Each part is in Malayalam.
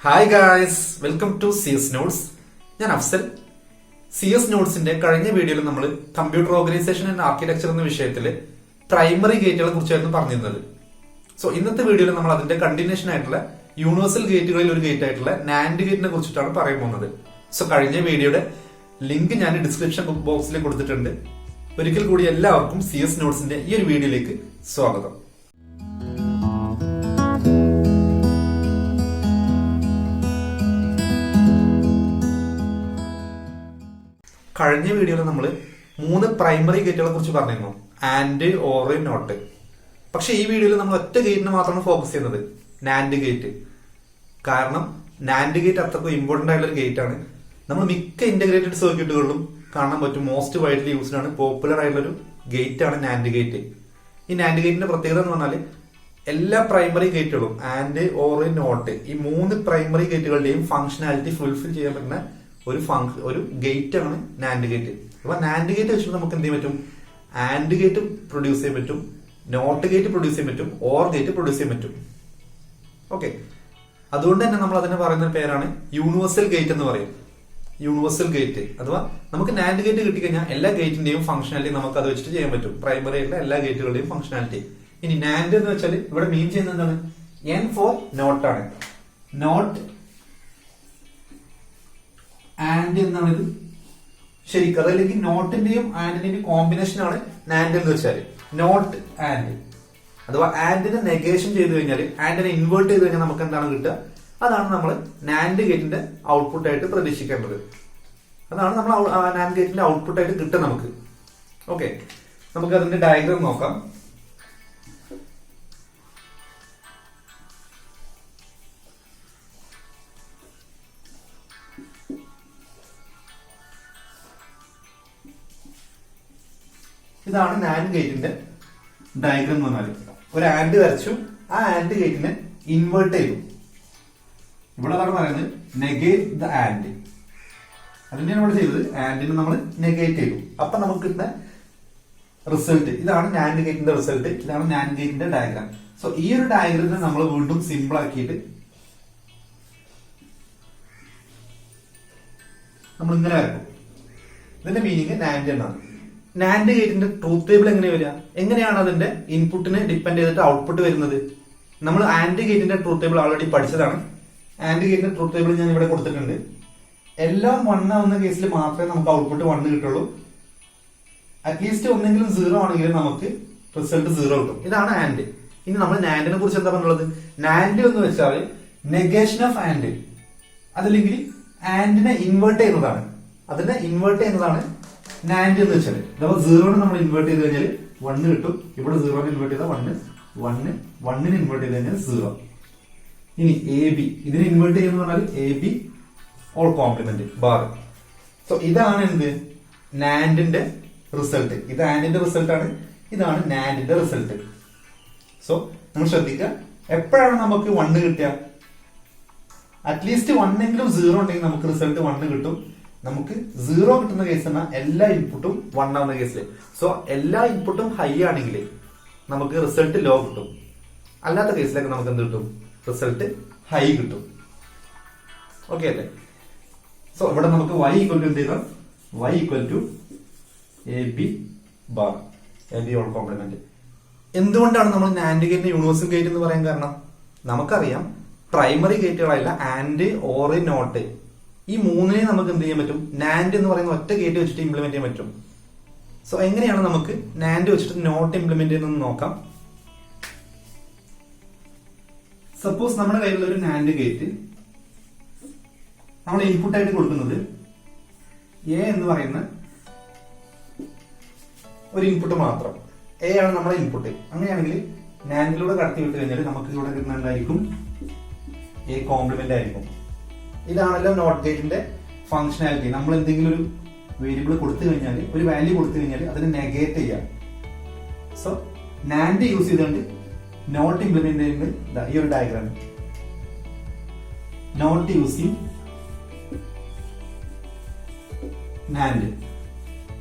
Hi guys, welcome to CS notes. ഞാൻ അഫ്സൽ. CS നോട്ട്സിന്റെ കഴിഞ്ഞ വീഡിയോയിൽ നമ്മൾ കമ്പ്യൂട്ടർ ഓർഗനൈസേഷൻ ആൻഡ് ആർക്കിടെക്ചർ എന്ന വിഷയത്തിൽ പ്രൈമറി ഗേറ്റുകളെ കുറിച്ചായിരുന്നു പറഞ്ഞിരുന്നത്. സോ ഇന്നത്തെ വീഡിയോയിൽ നമ്മൾ അതിന്റെ കണ്ടിന്യൂഷൻ ആയിട്ടുള്ള യൂണിവേഴ്സൽ ഗേറ്റുകളിൽ ഒരു ഗേറ്റ് ആയിട്ടുള്ള നാൻഡ് ഗേറ്റിനെ കുറിച്ചിട്ടാണ് പറയാൻ പോകുന്നത്. സോ കഴിഞ്ഞ വീഡിയോയുടെ ലിങ്ക് ഞാൻ ഡിസ്ക്രിപ്ഷൻ ബോക്സിൽ കൊടുത്തിട്ടുണ്ട്. ഒരിക്കൽ കൂടി എല്ലാവർക്കും CS നോട്ട്സിന്റെ ഈ ഒരു വീഡിയോയിലേക്ക് സ്വാഗതം. കഴിഞ്ഞ വീഡിയോയിൽ നമ്മൾ 3 പ്രൈമറി ഗേറ്റുകളെ കുറിച്ച് പറഞ്ഞിരുന്നു, ആൻഡ്, ഓർ, നോട്ട്. പക്ഷെ ഈ വീഡിയോയിൽ നമ്മൾ ഒറ്റ ഗേറ്റിന് മാത്രമാണ് ഫോക്കസ് ചെയ്യുന്നത്, നാൻഡ് ഗേറ്റ്. കാരണം നാൻഡ് ഗേറ്റ് അത്രക്കും ഇമ്പോർട്ടന്റ് ആയിട്ടുള്ള ഒരു ഗേറ്റ് ആണ്. നമ്മൾ മിക്ക ഇന്റഗ്രേറ്റഡ് സർക്യൂട്ടുകളിലും കാണാൻ പറ്റും. മോസ്റ്റ് വൈഡ്ലി യൂസ്ഡ് ആണ്, പോപ്പുലർ ആയിട്ടുള്ള ഒരു ഗേറ്റ് ആണ് നാൻഡ് ഗേറ്റ്. ഈ നാൻഡ് ഗേറ്റിന്റെ പ്രത്യേകത എന്ന് പറഞ്ഞാൽ എല്ലാ പ്രൈമറി ഗേറ്റുകളും ആൻഡ്, ഓർ, നോട്ട്, ഈ 3 പ്രൈമറി ഗേറ്റുകളുടെയും ഫംഗ്ഷനാലിറ്റി ഫുൾഫിൽ ചെയ്യാൻ പറ്റുന്ന ഒരു ഗേറ്റ് ആണ് നാൻഡ് ഗേറ്റ്. അപ്പൊ നാൻഡ് ഗേറ്റ് വെച്ചിട്ട് നമുക്ക് എന്ത് ചെയ്യാൻ പറ്റും? ആൻഡ് ഗേറ്റ് പ്രൊഡ്യൂസ് ചെയ്യാൻ പറ്റും, നോട്ട് ഗേറ്റ് പ്രൊഡ്യൂസ് ചെയ്യാൻ പറ്റും, ഓർ ഗേറ്റ് പ്രൊഡ്യൂസ് ചെയ്യാൻ പറ്റും. ഓക്കെ, അതുകൊണ്ട് തന്നെ നമ്മൾ അതിനെ പറയുന്ന പേരാണ് യൂണിവേഴ്സൽ ഗേറ്റ് എന്ന് പറയും. യൂണിവേഴ്സൽ ഗേറ്റ് അഥവാ നമുക്ക് നാൻഡ് ഗേറ്റ് കിട്ടിക്കഴിഞ്ഞാൽ എല്ലാ ഗേറ്റിന്റെയും ഫംഗ്ഷനാലിറ്റി നമുക്ക് അത് വെച്ചിട്ട് ചെയ്യാൻ പറ്റും, പ്രൈമറി ആയിട്ടുള്ള എല്ലാ ഗേറ്റുകളുടെയും ഫംഗ്ഷനാലിറ്റി. ഇനി നാൻഡ് എന്ന് വെച്ചാൽ ഇവിടെ മീൻ ചെയ്യുന്നത് എന്താണ്? N ഫോർ നോട്ട് ആണ്. നോട്ട് ആൻഡ് എന്നാണ് ഇത് ശരിക്കും. അതല്ലെങ്കിൽ നോട്ടിന്റെയും ആൻഡിന്റെയും കോമ്പിനേഷൻ ആണ് നാൻഡ് എന്ന് വെച്ചാൽ. നോട്ട് ആൻഡ് അഥവാ ആൻഡിനെ നെഗേഷൻ ചെയ്ത് കഴിഞ്ഞാൽ, ആൻഡിനെ ഇൻവേർട്ട് ചെയ്ത് കഴിഞ്ഞാൽ നമുക്ക് എന്താണ് കിട്ടുക? അതാണ് നമ്മൾ നാൻഡ് ഗേറ്റിന്റെ ഔട്ട്പുട്ട് ആയിട്ട് പ്രതീക്ഷിക്കേണ്ടത്. അതാണ് നമ്മൾ നാൻഡ് ഗേറ്റിന്റെ ഔട്ട്പുട്ട് ആയിട്ട് കിട്ടുക നമുക്ക്. ഓക്കെ, നമുക്ക് അതിന്റെ ഡയഗ്രാം നോക്കാം. ഇതാണ് നാൻഡ് ഗേറ്റിന്റെ ഡയഗ്രാം എന്ന് പറഞ്ഞാൽ. ഒരു ആൻഡ് വരച്ചു, ആ ആൻഡ് ഗേറ്റിനെ ഇൻവേർട്ട് ചെയ്തു. ഇവിടെ അതാണ് പറയുന്നത് നെഗേറ്റ് ദ ആൻഡ്. അതിനെയാണ് ഇവിടെ ചെയ്തത്, ആൻഡിനെ നമ്മൾ നെഗേറ്റ് ചെയ്തു. അപ്പൊ നമുക്ക് കിട്ടുന്ന റിസൾട്ട് ഇതാണ് നാൻഡ് ഗേറ്റിന്റെ റിസൾട്ട്. ഇതാണ് നാൻഡ് ഗേറ്റിന്റെ ഡയഗ്രാം. സോ ഈ ഒരു ഡയഗ്രാമിനെ നമ്മൾ വീണ്ടും സിമ്പിൾ ആക്കിയിട്ട് നമ്മൾ ഇങ്ങനെ വരക്കും. ഇതിന്റെ മീനിങ് നാൻഡ് എന്നാണ്. നാൻഡ് ഗേറ്റിന്റെ ട്രൂത്ത് ടേബിൾ എങ്ങനെ വരിക? എങ്ങനെയാണ് അതിന്റെ ഇൻപുട്ടിനെ ഡിപ്പെൻഡ് ചെയ്തിട്ട് ഔട്ട്പുട്ട് വരുന്നത്? നമ്മൾ ആൻഡ് ഗേറ്റിന്റെ ട്രൂത്ത് ടേബിൾ ഓൾറെഡി പഠിച്ചതാണ്. ആൻഡ് ഗേറ്റിന്റെ ട്രൂത്ത് ടേബിൾ ഞാൻ ഇവിടെ കൊടുത്തിട്ടുണ്ട്. എല്ലാം 1 ആവുന്ന കേസിൽ മാത്രമേ നമുക്ക് ഔട്ട്പുട്ട് 1 കിട്ടുള്ളൂ. അറ്റ്ലീസ്റ്റ് ഒന്നെങ്കിലും 0 ആണെങ്കിൽ നമുക്ക് റിസൾട്ട് 0 കിട്ടും. ഇതാണ് ആൻഡ്. ഇനി നമ്മൾ നാൻഡിനെ കുറിച്ച് എന്താ പറഞ്ഞുള്ളത്? നാൻഡ് എന്ന് വെച്ചാൽ നെഗേഷൻ ഓഫ് ആൻഡ്, അതല്ലെങ്കിൽ ആൻഡിനെ ഇൻവേർട്ട് ചെയ്യുന്നതാണ്. അതിനെ ഇൻവേർട്ട് ചെയ്യുന്നതാണ് നാൻഡ് എന്ന് വെച്ചാൽ. അഥവാ 0നെ നമ്മൾ ഇൻവേർട്ട് ചെയ്ത് കഴിഞ്ഞാൽ 1 കിട്ടും. ഇവിടെ 0നെ ഇൻവേർട്ട് ചെയ്താൽ 1നെ ഇൻവേർട്ട് ചെയ്ത് കഴിഞ്ഞാൽ 0. ഇനി AB, ഇതിനെ ഇൻവേർട്ട് ചെയ്യുന്ന പറഞ്ഞാൽ AB whole complement bar. So ഇതാണ് എന്ത്? നാൻഡിന്റെ റിസൾട്ട്. ഇത് ആൻഡിന്റെ റിസൾട്ട് ആണ്, ഇതാണ് നാൻഡിന്റെ റിസൾട്ട്. സോ നമ്മൾ ശ്രദ്ധിക്കുക, എപ്പോഴാണ് നമുക്ക് 1 കിട്ടുക? അറ്റ്ലീസ്റ്റ് 1 എങ്കിലും 0 ഉണ്ടെങ്കിൽ നമുക്ക് റിസൾട്ട് 1 കിട്ടും. നമുക്ക് 0 കിട്ടുന്ന കേസ് എന്നാൽ എല്ലാ ഇൻപുട്ടും 1 ആവുന്ന കേസിൽ. സോ എല്ലാ ഇൻപുട്ടും ഹൈ ആണെങ്കിൽ നമുക്ക് റിസൾട്ട് ലോ കിട്ടും. അല്ലാത്ത കേസിലൊക്കെ നമുക്ക് എന്ത് കിട്ടും? റിസൾട്ട് ഹൈ കിട്ടും. ഓക്കെ അല്ലേ? സോ ഇവിടെ നമുക്ക് y ഈക്വൽ ടു എന്ത് ചെയ്യണം? y equal to AB bar, AB whole complement. എന്തുകൊണ്ടാണ് നമ്മൾ നാൻഡ് ഗേറ്റിന് യൂണിവേഴ്സൽ ഗേറ്റ് എന്ന് പറയാൻ കാരണം? നമുക്കറിയാം പ്രൈമറി ഗേറ്റുകളല്ല ആൻഡ്, ഓർ, നോട്ട്, ഈ 3നെ നമുക്ക് എന്ത് ചെയ്യാൻ പറ്റും? നാൻഡ് എന്ന് പറയുന്ന ഒറ്റ ഗേറ്റ് വെച്ചിട്ട് ഇംപ്ലിമെന്റ് ചെയ്യാൻ പറ്റും. സോ എങ്ങനെയാണ് നമുക്ക് നാൻഡ് വെച്ചിട്ട് നോട്ട് ഇംപ്ലിമെന്റ് ചെയ്യുന്നത് നോക്കാം. സപ്പോസ് നമ്മുടെ കയ്യിലുള്ള ഒരു നാൻഡ് ഗേറ്റ് നമ്മൾ ഇൻപുട്ട് ആയിട്ട് കൊടുക്കുന്നത് A എന്ന് പറയുന്ന ഒരു ഇൻപുട്ട് മാത്രം. A ആണ് നമ്മുടെ ഇൻപുട്ട്. അങ്ങനെയാണെങ്കിൽ നാൻഡിലൂടെ കടത്തി വിട്ട് കഴിഞ്ഞാൽ നമുക്ക് ഇവിടെ കിട്ടുന്നുണ്ടായിരിക്കും A കോംപ്ലിമെന്റ് ആയിരിക്കും. ഇതാണല്ലോ നോട്ട് ഗേറ്റിന്റെ ഫംഗ്ഷനാലിറ്റി. നമ്മൾ എന്തെങ്കിലും ഒരു വേരിയബിൾ കൊടുത്തു കഴിഞ്ഞാൽ, ഒരു വാല്യൂ കൊടുത്തു കഴിഞ്ഞാൽ അതിനെ നെഗേറ്റ് ചെയ്യാം. സോ നാൻഡ് യൂസ് ചെയ്തുകൊണ്ട് നോട്ട് ഇംപ്ലിമെന്റ് ചെയ്യുന്നത് ഈ ഒരു ഡയഗ്രാം. NOT using NAND.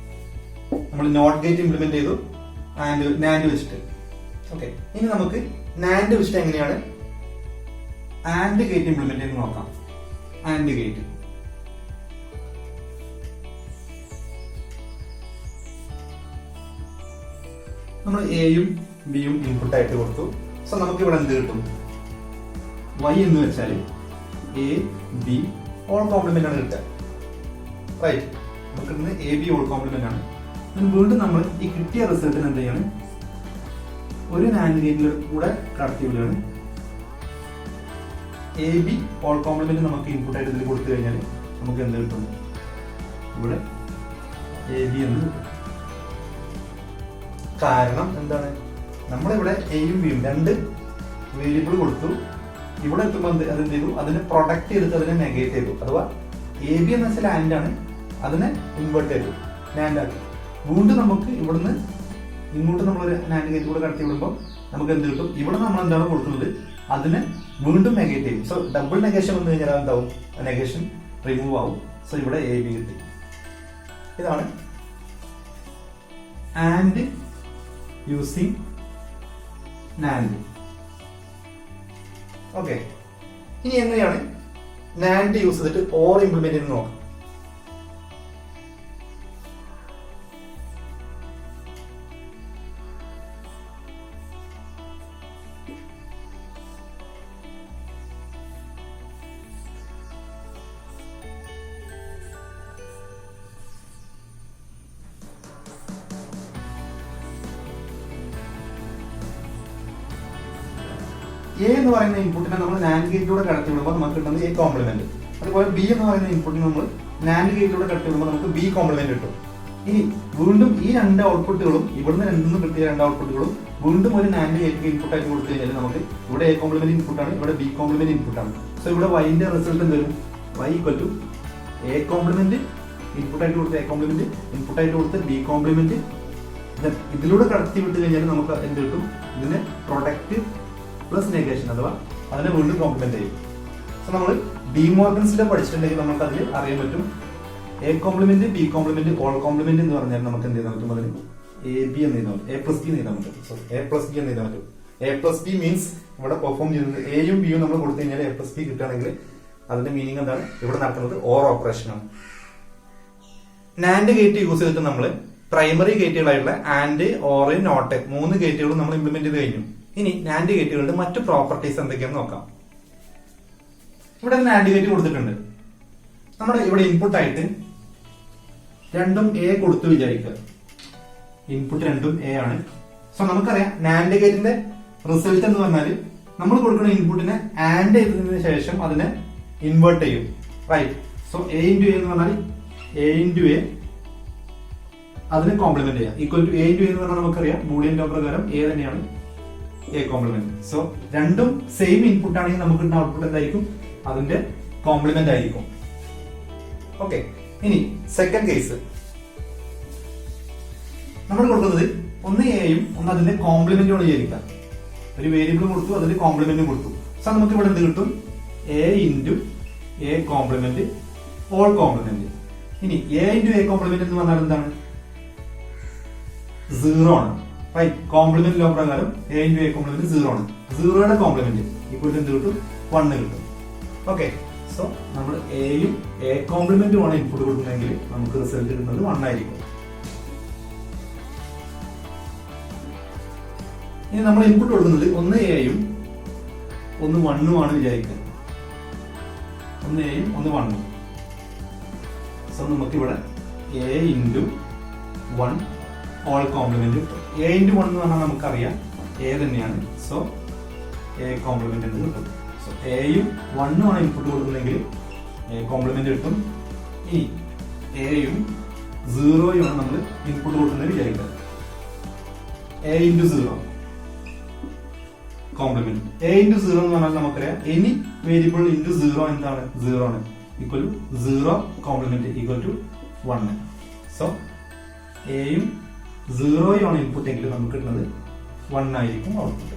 നമ്മൾ നോട്ട് ഗേറ്റ് ഇംപ്ലിമെന്റ് ചെയ്തു നാൻഡ് വെച്ചിട്ട്. ഓക്കെ, ഇനി നമുക്ക് നാൻഡ് വെച്ചിട്ട് എങ്ങനെയാണ് ആൻഡ് ഗേറ്റ് ഇംപ്ലിമെന്റ് ചെയ്ത് നോക്കാം. ആൻഡ് ഗേറ്റ് നമ്മൾ എയും ബിയും ഇൻപുട്ട് ആയിട്ട് കൊടുത്തു. സോ നമുക്ക് ഇവിടെ എന്ത് കിട്ടും? y എന്ന് വെച്ചാൽ എ ബി ഓൾ കോംപ്ലിമെന്റ് ആണ് കിട്ടുക. റൈറ്റ്, നമുക്ക് കിട്ടുന്നത് എ ബി ഓൾ കോംപ്ലിമെന്റ് ആണ്. വീണ്ടും നമ്മൾ ഈ കിട്ടിയ റിസൾട്ടിന് എന്ത് ചെയ്യാണ്? ഒരു നാൻഡ് ഗേറ്റിൽ കൂടെ കടത്തി വിടുകയാണ്. എ ബി ഓൾ കോംപ്ലിമെന്റ് നമുക്ക് ഇൻപുട്ട് ആയിട്ട് ഇതിൽ കൊടുത്തു കഴിഞ്ഞാൽ നമുക്ക് എന്ത് കിട്ടും? ഇവിടെ എ ബി എന്ന് കിട്ടും. കാരണം എന്താണ്? നമ്മളിവിടെ എയും ബിയും രണ്ട് വേരിയബിൾ കൊടുത്തു. ഇവിടെ എത്തുമ്പോൾ അതെന്ത് ചെയ്തു? അതിനെ പ്രൊഡക്റ്റ് ചെയ്തിട്ട് അതിനെ നെഗേറ്റ് ചെയ്തു. അഥവാ എ ബി എന്ന് വെച്ചാൽ ആൻഡ് ആണ്, അതിനെ ഇൻവേർട്ട് ചെയ്തു, നാൻഡ് ആക്കി. വീണ്ടും നമുക്ക് ഇവിടുന്ന് ഇങ്ങോട്ട് നമ്മളൊരു നാൻഡ് ഗേറ്റ് കൂടെ കടത്തി വിടുമ്പോൾ നമുക്ക് എന്ത് കിട്ടും? ഇവിടെ നമ്മൾ എന്താണ് കൊടുക്കുന്നത്? അതിനെ വീണ്ടും നെഗേറ്റ് ചെയ്യും. സോ ഡബിൾ നെഗേഷൻ വന്നു കഴിഞ്ഞാൽ എന്താവും? നെഗേഷൻ റിമൂവ് ആവും. സോ ഇവിടെ എ ബി കിട്ടി. ഇതാണ് ആൻഡ് യൂസിങ് നാൻഡ്. ഓക്കെ, ഇനി എങ്ങനെയാണ് നാൻഡ് യൂസ് ചെയ്തിട്ട് ഓർ ഇംപ്ലിമെന്റ് ചെയ്ത് നോക്കാം. എ എന്ന് പറയുന്ന ഇൻപുട്ടിനെ നമ്മൾ നാൻഡ് ഗേറ്റിലൂടെ കടത്തി വിടുമ്പോൾ നമുക്ക് കിട്ടുന്നത് എ കോംപ്ലിമെന്റ്. അതുപോലെ ബി എന്ന് പറയുന്ന ഇൻപുട്ടിനെ നമ്മൾ നാൻഡ് ഗേറ്റിലൂടെ കടത്തി വിടുമ്പോൾ നമുക്ക് ബി കോംപ്ലിമെന്റ് കിട്ടും. ഇനി വീണ്ടും ഈ രണ്ട് ഔട്ട്പുട്ടുകളും ഇവിടുന്ന് രണ്ടിൽ കിട്ടിയ രണ്ട് ഔട്ട്പുട്ടുകളും വീണ്ടും ഒരു നാൻഡ് ഗേറ്റ് ഇൻപുട്ട് ആയിട്ട് കൊടുത്തു കഴിഞ്ഞാൽ നമുക്ക് ഇവിടെ എ കോംപ്ലിമെന്റ് ഇൻപുട്ട് ആണ്, ഇവിടെ ബി കോംപ്ലിമെന്റ് ഇൻപുട്ട് ആണ്. സോ ഇവിടെ വൈന്റെ റിസൾട്ട് എന്ത് വരും? y equal to A complement input ആയിട്ട് കൊടുത്ത എ കോംപ്ലിമെന്റ് ഇൻപുട്ട് ആയിട്ട് കൊടുത്ത ബി കോംപ്ലിമെന്റ്. ഇതിലൂടെ കടത്തി വിട്ട് കഴിഞ്ഞാൽ നമുക്ക് എന്ത് കിട്ടും? ഇതിന്റെ പ്രൊഡക്റ്റ് പ്ലസ് നെഗേഷൻ, അഥവാ അതിനെ വീണ്ടും കോംപ്ലിമെന്റ് ചെയ്യും. സോ നമ്മൾ ഡിമോർഗൻസിലെ പഠിച്ചിട്ടുണ്ടെങ്കിൽ നമുക്ക് അതിൽ അറിയാൻ പറ്റും A complement B complement whole complement എന്ന് പറഞ്ഞാൽ നമുക്ക് എന്ത് ചെയ്യാൻ പറ്റും? അതിന് എ ബി എന്ന് എഴുതാൻ പറ്റും, എ പ്ലസ് ബി എന്ന് എഴുതാൻ പറ്റും. സോ എ പ്ലസ് ബി എന്ന് എഴുതാൻ പറ്റും. എ പ്ലസ് ബി മീൻസ് ഇവിടെ പെർഫോം ചെയ്യുന്നത് എയും ബിയും നമ്മൾ കൊടുത്തു കഴിഞ്ഞാൽ എ പ്ലസ് ബി കിട്ടുകയാണെങ്കിൽ അതിന്റെ മീനിങ് എന്താണ്? ഇവിടെ നടക്കുന്നത് ഓർ ഓപ്പറേഷൻ ആണ്. നാൻഡ് ഗേറ്റ് യൂസ് ചെയ്തിട്ട് നമ്മൾ പ്രൈമറി ഗേറ്റുകളായിട്ടുള്ള ആൻഡ്, ഓർ, നോട്ട് മൂന്ന് ഗേറ്റുകളും നമ്മൾ ഇംപ്ലിമെന്റ് ചെയ്ത് കഴിഞ്ഞു. ഇനി നാൻഡ് ഗേറ്റുകളുടെ മറ്റു പ്രോപ്പർട്ടീസ് എന്തൊക്കെയാണെന്ന് നോക്കാം. ഇവിടെ നാൻഡ് ഗേറ്റ് കൊടുത്തിട്ടുണ്ട്. നമ്മുടെ ഇവിടെ ഇൻപുട്ട് ആയിട്ട് രണ്ടും എ കൊടുത്തു വിചാരിക്കുക. ഇൻപുട്ട് രണ്ടും എ ആണ്. സോ നമുക്കറിയാം നാൻഡ് ഗേറ്റിന്റെ റിസൾട്ട് എന്ന് പറഞ്ഞാൽ നമ്മൾ കൊടുക്കുന്ന ഇൻപുട്ടിനെ ആൻഡ് ചെയ്തതിനു ശേഷം അതിനെ ഇൻവേർട്ട് ചെയ്യും. Right. So A into A എന്ന് പറഞ്ഞാൽ എ ഇൻറ്റു എ അതിനെ കോംപ്ലിമെന്റ് ചെയ്യാം. Equal to A into A എന്ന് പറഞ്ഞാൽ നമുക്കറിയാം ബൂളിയൻ ലോ പ്രകാരം എ തന്നെയാണ് എ കോംപ്ലിമെന്റ്. സോ രണ്ടും സെയിം ഇൻപുട്ട് ആണെങ്കിൽ നമുക്ക് കിട്ടുന്ന ഔട്ട്പുട്ട് എന്തായിരിക്കും? അതിന്റെ കോംപ്ലിമെന്റ് ആയിരിക്കും. ഓക്കെ, ഇനി സെക്കൻഡ് കേസ് നമ്മൾ കൊടുക്കുന്നത് ഒന്ന് എയും ഒന്ന് അതിന്റെ കോംപ്ലിമെന്റും വിചാരിക്കാം. ഒരു വേരിയബിൾ കൊടുത്തു, അതിന്റെ കോംപ്ലിമെന്റും കൊടുത്തു. സോ നമുക്ക് ഇവിടെ എന്ത് കിട്ടും? A into A complement whole complement. ഇനി എ ഇൻറ്റു എ കോംപ്ലിമെന്റ് എന്ന് പറഞ്ഞാൽ എന്താണ്? 0 ആണ്. റൈറ്റ്. കോംപ്ലിമെന്റ് ലോ പ്രകാരം എ ഇൻറ്റു എ കോംപ്ലിമെന്റ് 0 ആണ്. 0യുടെ കോംപ്ലിമെന്റ് ഈക്വൽ ടു എന്ത് കിട്ടും? 1 കിട്ടും. ഓക്കെ, സോ നമ്മൾ എയും എ കോംപ്ലിമെന്റും ആണ് ഇൻപുട്ട് കൊടുക്കുന്നതെങ്കിൽ നമുക്ക് റിസൾട്ട് കിട്ടുന്നത് 1 ആയിരിക്കും. ഇനി നമ്മൾ ഇൻപുട്ട് കൊടുക്കുന്നത് ഒന്ന് എയും ഒന്ന് 1ഉം ആണ് വിചാരിക്കുക. ഒന്ന് എയും ഒന്ന് 1ഉം. സോ നമുക്ക് ഇവിടെ എ ഇൻറ്റു 1 ഓൾ കോംപ്ലിമെന്റ് കിട്ടും. എ ഇൻറ്റു 1 എന്ന് പറഞ്ഞാൽ നമുക്കറിയാം എ തന്നെയാണ്. സോ എ കോംപ്ലിമെന്റ് എന്ന് കിട്ടും. സോ എയും 1ഉം ആണ് ഇൻപുട്ട് കൊടുക്കുന്നതെങ്കിൽ എ കോംപ്ലിമെന്റ് കിട്ടും. ഇനി എയും 0യും ആണ് നമ്മൾ ഇൻപുട്ട് കൊടുക്കുന്നത് വിചാരിക്കുക. A into 0 complement. A into 0 എന്ന് പറഞ്ഞാൽ നമുക്കറിയാം എനി വേരിയബിൾ ഇൻറ്റു 0 എന്താണ്? 0 ആണ്. Equal to 0 complement equal to 1. So എയും 0യും ആണ് ഇൻപുട്ട് എങ്കിൽ നമുക്ക് കിട്ടുന്നത് 1 ആയിരിക്കും ഔട്ട്പുട്ട്.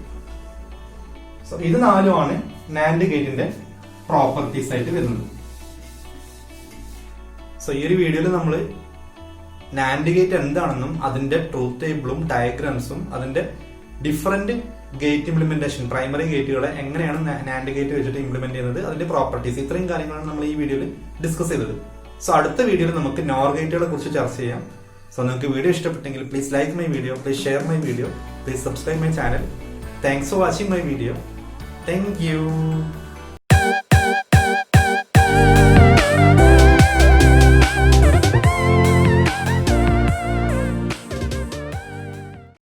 സോ ഇത് 4ഉമാണ് നാൻഡ് ഗേറ്റിന്റെ പ്രോപ്പർട്ടീസ് ആയിട്ട് വരുന്നത്. സോ ഈ ഒരു വീഡിയോയിൽ നമ്മൾ നാൻഡ് ഗേറ്റ് എന്താണെന്നും അതിന്റെ ട്രൂത്ത് ടേബിളും ഡയഗ്രാംസും അതിന്റെ ഡിഫറെന്റ് ഗേറ്റ് ഇംപ്ലിമെന്റേഷൻ, പ്രൈമറി ഗേറ്റുകളെ എങ്ങനെയാണ് നാൻഡ് ഗേറ്റ് വെച്ചിട്ട് ഇംപ്ലിമെന്റ് ചെയ്യുന്നത്, അതിന്റെ പ്രോപ്പർട്ടീസ്, ഇത്രയും കാര്യങ്ങളാണ് നമ്മൾ ഈ വീഡിയോയിൽ ഡിസ്കസ് ചെയ്തത്. സോ അടുത്ത വീഡിയോയിൽ നമുക്ക് നോർ ഗേറ്റുകളെ കുറിച്ച് ചർച്ച ചെയ്യാം. സോ നിങ്ങൾക്ക് വീഡിയോ ഇഷ്ടപ്പെട്ടെങ്കിൽ please like my video, please share my video, please subscribe my channel. Thanks for watching my video. Thank you.